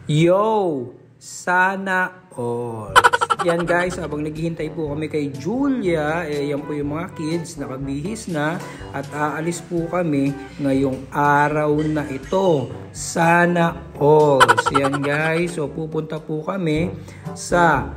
Yo! Sana all! Yan guys, habang naghihintay po kami kay Julia, yan po yung mga kids, nakabihis na at aalis po kami ngayong araw na ito. Sana all! Yan guys, so pupunta po kami sa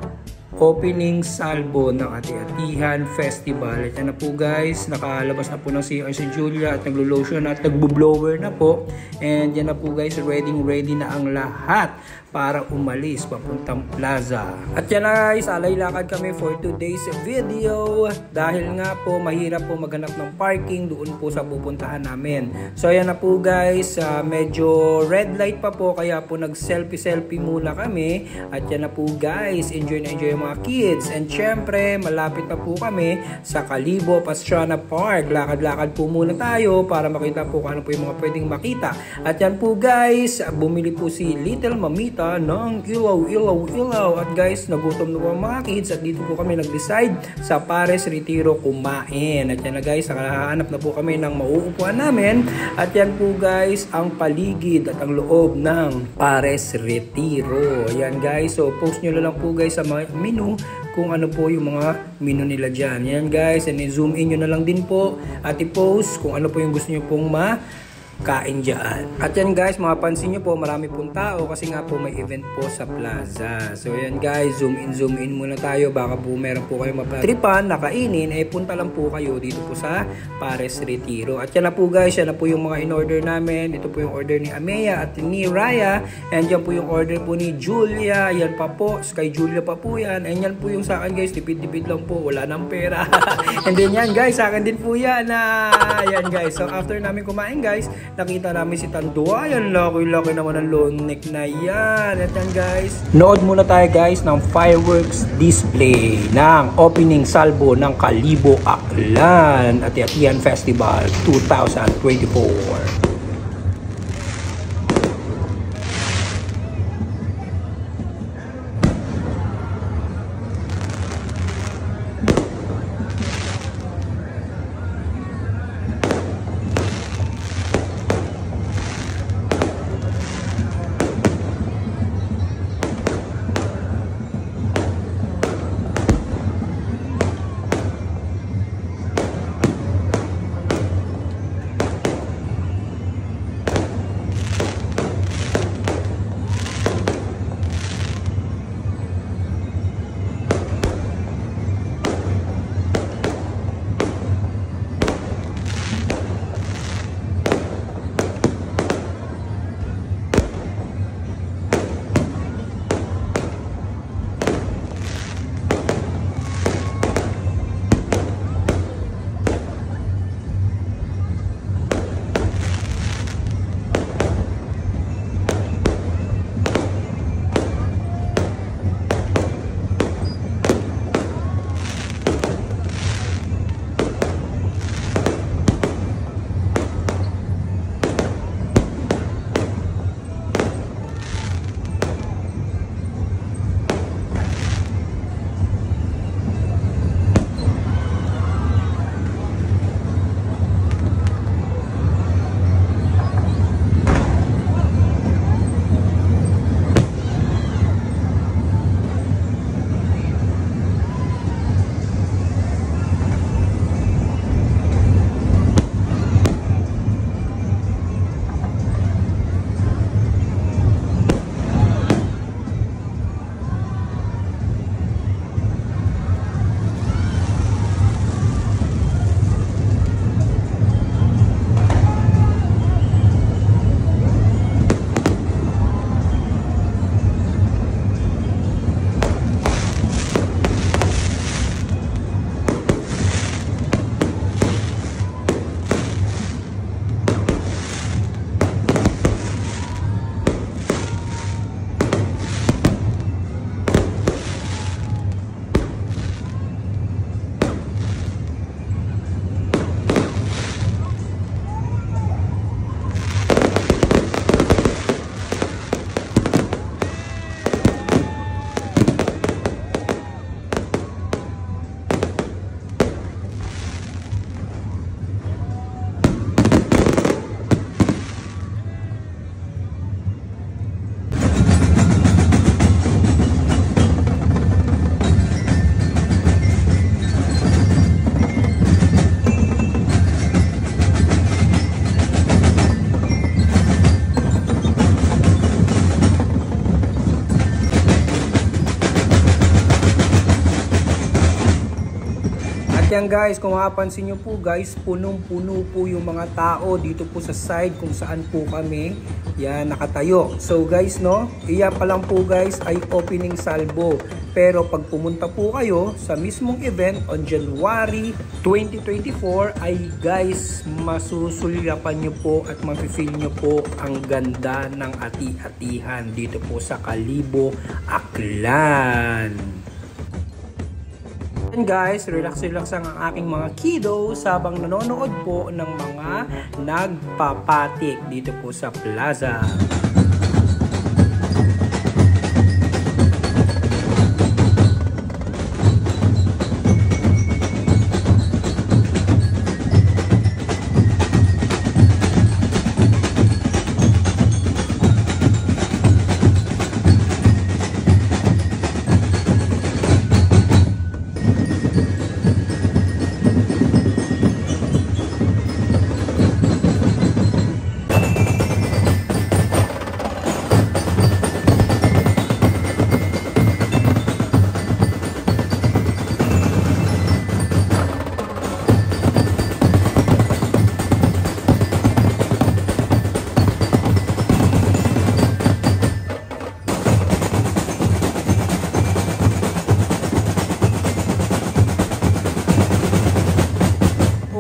opening salvo ng Ati-Atihan Festival. At yan na po guys, nakalabas na po ng CR si Julia at naglo-lotion at nagbo-blower na po. And yan na po guys, ready na ang lahat para umalis papuntang plaza. At yan na guys, alay lakad kami for today's video dahil nga po mahirap po maghanap ng parking doon po sa pupuntahan namin. So yan na po guys, medyo red light pa po kaya po nag selfie muna kami. At yan na po guys, enjoy na enjoy mga kids. And syempre malapit na po kami sa Kalibo Pastrana Park. Lakad-lakad po muna tayo para makita po kung ano po yung mga pwedeng makita. At yan po guys, bumili po si Little Mamita ng ilaw. At guys, nagutom na po ang mga kids at dito po kami nag-decide sa Pares Retiro kumain. At yan na guys, nakahanap na po kami ng mauupuan namin. At yan po guys, ang paligid at ang loob ng Pares Retiro. Yan guys, so post nyo na lang po guys sa menu kung ano po yung mga menu nila dyan. Yan guys, and zoom in nyo na lang din po at i-post kung ano po yung gusto nyo pong kain dyan. At yan guys, mapapansin nyo po marami pong tao kasi nga po may event po sa plaza. So yan guys, zoom in muna tayo. Baka po meron po kayo mapatripan, nakainin, punta lang po kayo dito po sa Pares Retiro. At yan na po guys, yan na po yung mga in-order namin. Ito po yung order ni Amea at ni Raya. And yan po yung order po ni Julia. Yan pa po, kay Julia pa po yan. And yan po yung sa akin guys, tipid-tipid lang po, wala nang pera. And then yan guys, sa akin din po yan. Yan guys, so after namin kumain guys, nakita namin si Tandua. Yan, laki-laki naman ang long neck na yan. At yan guys, nood muna tayo guys ng fireworks display ng opening salvo ng Kalibo Aklan Ati-Atihan Festival 2024. Ayan guys, kung mapapansin nyo po guys, punong-puno po yung mga tao dito po sa side kung saan po kami yan nakatayo. So guys no, iyan pa lang po guys ay opening salvo. Pero pag pumunta po kayo sa mismong event on January 2024 ay guys, masusulilapan nyo po at mafe-feel nyo po ang ganda ng ati-atihan dito po sa Kalibo, Aklan. And guys, relax ang aking mga kiddos habang nanonood po ng mga nagpapatik dito po sa plaza.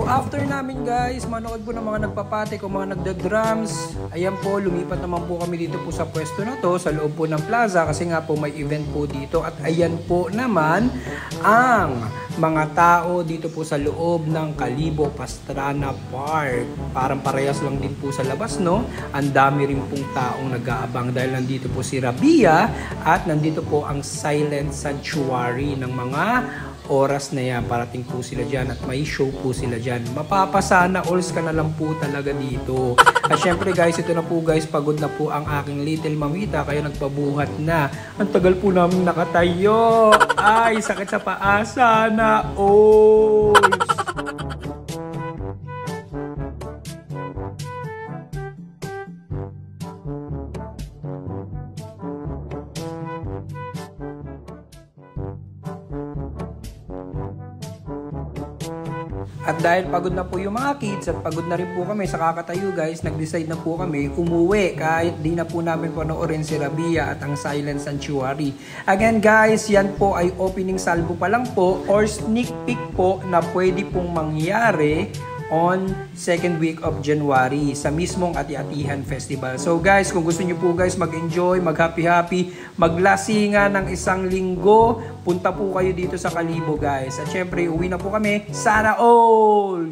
After namin guys, manood po ng mga nagpapatik o mga nagda-drums. Ayan po, lumipat naman po kami dito po sa pwesto na to, sa loob po ng plaza kasi nga po may event po dito. At ayan po naman ang mga tao dito po sa loob ng Kalibo Pastrana Park. Parang parehas lang din po sa labas, no? Ang dami rin pong taong nag-aabang dahil nandito po si Rabia at nandito po ang Silent Sanctuary ng mga oras na yan. Parating po sila dyan at may show po sila dyan. Mapapasana alls ka na lang po talaga dito. At syempre guys, ito na po guys, pagod na po ang aking little mamita kaya nagpabuhat na. Ang tagal po namin nakatayo. Ay, sakit sa paa. Sana alls. At dahil pagod na po yung mga kids at pagod na rin po kami sa kakatayo guys, nag-decide na po kami umuwi kahit di na po namin panoorin si Rabia at ang Silent Sanctuary. Again guys, yan po ay opening salvo pa lang po or sneak peek po na pwede pong mangyari on second week of January sa mismong Ati-Atihan Festival. So guys, kung gusto niyo po guys mag-enjoy, mag-happy-happy, maglasingan ng isang linggo, punta po kayo dito sa Kalibo guys. At syempre, uwi na po kami. Sana all!